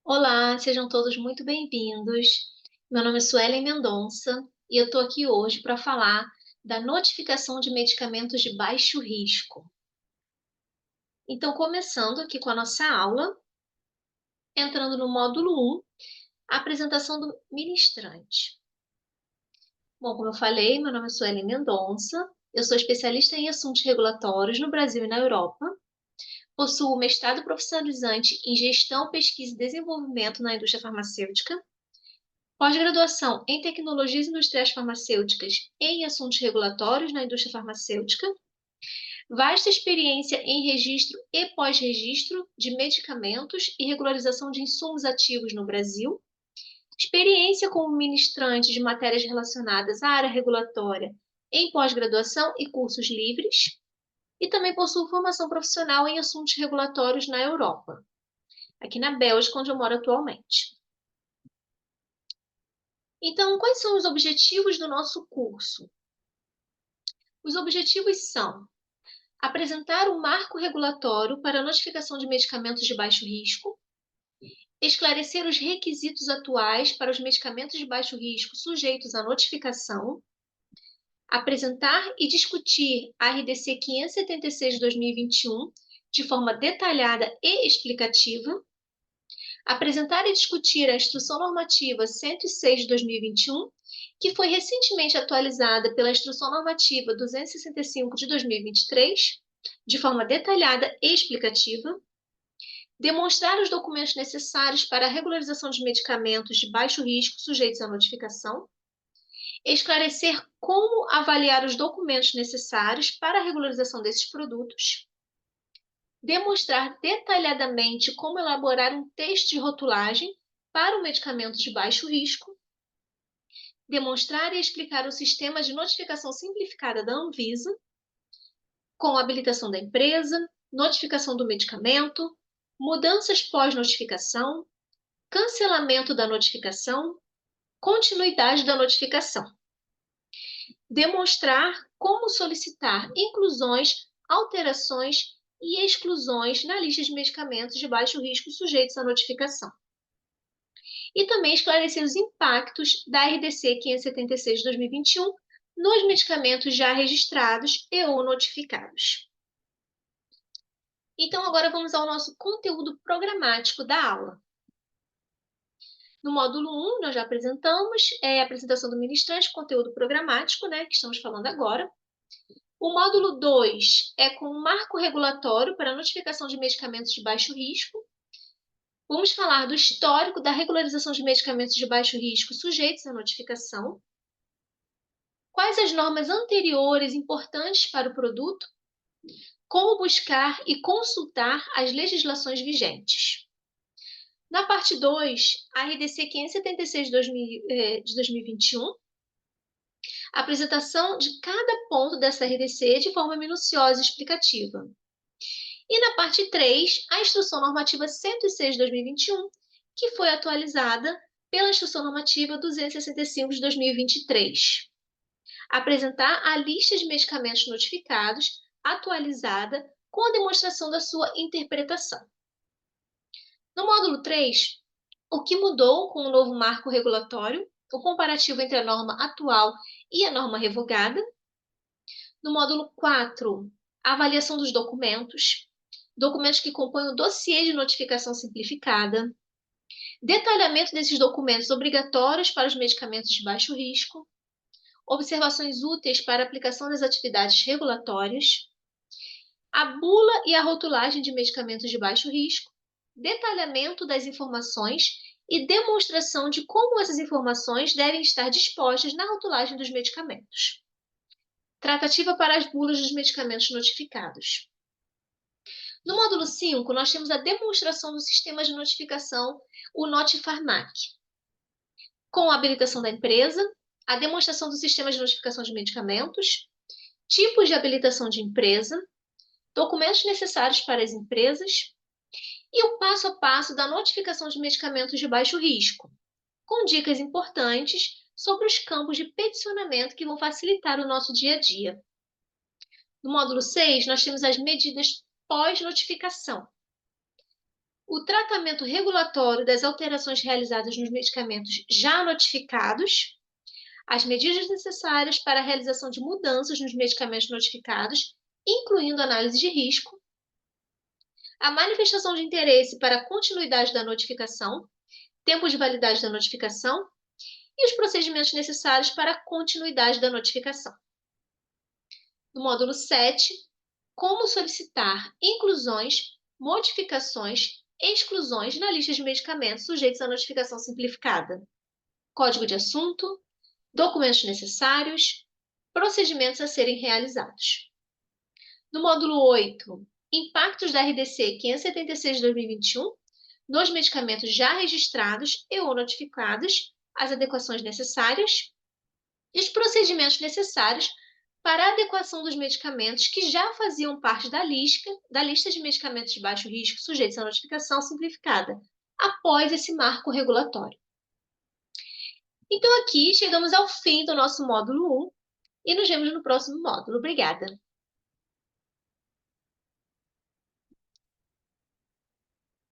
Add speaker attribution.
Speaker 1: Olá, sejam todos muito bem-vindos. Meu nome é Suelen Mendonça e eu estou aqui hoje para falar da notificação de medicamentos de baixo risco. Então, começando aqui com a nossa aula, entrando no módulo 1, a apresentação do ministrante. Bom, como eu falei, meu nome é Suelen Mendonça, eu sou especialista em assuntos regulatórios no Brasil e na Europa. Possuo mestrado profissionalizante em Gestão, Pesquisa e Desenvolvimento na indústria farmacêutica, pós-graduação em Tecnologias Industriais Farmacêuticas em Assuntos Regulatórios na indústria farmacêutica, vasta experiência em registro e pós-registro de medicamentos e regularização de insumos ativos no Brasil, experiência como ministrante de matérias relacionadas à área regulatória em pós-graduação e cursos livres, e também possuo formação profissional em assuntos regulatórios na Europa, aqui na Bélgica, onde eu moro atualmente. Então, quais são os objetivos do nosso curso? Os objetivos são apresentar um marco regulatório para a notificação de medicamentos de baixo risco, esclarecer os requisitos atuais para os medicamentos de baixo risco sujeitos à notificação, apresentar e discutir a RDC 576 de 2021 de forma detalhada e explicativa, apresentar e discutir a Instrução Normativa 106 de 2021, que foi recentemente atualizada pela Instrução Normativa 265 de 2023, de forma detalhada e explicativa, demonstrar os documentos necessários para a regularização de medicamentos de baixo risco sujeitos à notificação, esclarecer como avaliar os documentos necessários para a regularização desses produtos, demonstrar detalhadamente como elaborar um texto de rotulagem para o medicamento de baixo risco, demonstrar e explicar o sistema de notificação simplificada da Anvisa, com habilitação da empresa, notificação do medicamento, mudanças pós-notificação, cancelamento da notificação, continuidade da notificação. Demonstrar como solicitar inclusões, alterações e exclusões na lista de medicamentos de baixo risco sujeitos à notificação. E também esclarecer os impactos da RDC 576 de 2021 nos medicamentos já registrados e ou notificados. Então, agora vamos ao nosso conteúdo programático da aula. No módulo 1, nós já apresentamos a apresentação do ministrante, conteúdo programático, que estamos falando agora. O módulo 2 é com um marco regulatório para a notificação de medicamentos de baixo risco. Vamos falar do histórico da regularização de medicamentos de baixo risco sujeitos à notificação. Quais as normas anteriores importantes para o produto? Como buscar e consultar as legislações vigentes. Na parte 2, a RDC 576 de 2021, a apresentação de cada ponto dessa RDC de forma minuciosa e explicativa. E na parte 3, a Instrução Normativa 106 de 2021, que foi atualizada pela Instrução Normativa 265 de 2023. Apresentar a lista de medicamentos notificados, atualizada, com a demonstração da sua interpretação. No módulo 3, o que mudou com o novo marco regulatório, o comparativo entre a norma atual e a norma revogada. No módulo 4, a avaliação dos documentos que compõem o dossiê de notificação simplificada, detalhamento desses documentos obrigatórios para os medicamentos de baixo risco, observações úteis para a aplicação das atividades regulatórias, a bula e a rotulagem de medicamentos de baixo risco, detalhamento das informações e demonstração de como essas informações devem estar dispostas na rotulagem dos medicamentos. Tratativa para as bulas dos medicamentos notificados. No módulo 5, nós temos a demonstração do sistema de notificação, o Notifarmac, com a habilitação da empresa, a demonstração do sistema de notificação de medicamentos, tipos de habilitação de empresa, documentos necessários para as empresas e o passo a passo da notificação de medicamentos de baixo risco, com dicas importantes sobre os campos de peticionamento que vão facilitar o nosso dia a dia. No módulo 6, nós temos as medidas pós-notificação. o tratamento regulatório das alterações realizadas nos medicamentos já notificados, as medidas necessárias para a realização de mudanças nos medicamentos notificados, incluindo análise de risco, a manifestação de interesse para a continuidade da notificação, tempo de validade da notificação e os procedimentos necessários para a continuidade da notificação. No módulo 7, como solicitar inclusões, modificações, exclusões na lista de medicamentos sujeitos à notificação simplificada. Código de assunto, documentos necessários, procedimentos a serem realizados. No módulo 8, impactos da RDC 576 de 2021 nos medicamentos já registrados e ou notificados, as adequações necessárias e os procedimentos necessários para a adequação dos medicamentos que já faziam parte da lista de medicamentos de baixo risco sujeitos à notificação simplificada, após esse marco regulatório. Então, aqui chegamos ao fim do nosso módulo 1 e nos vemos no próximo módulo. Obrigada!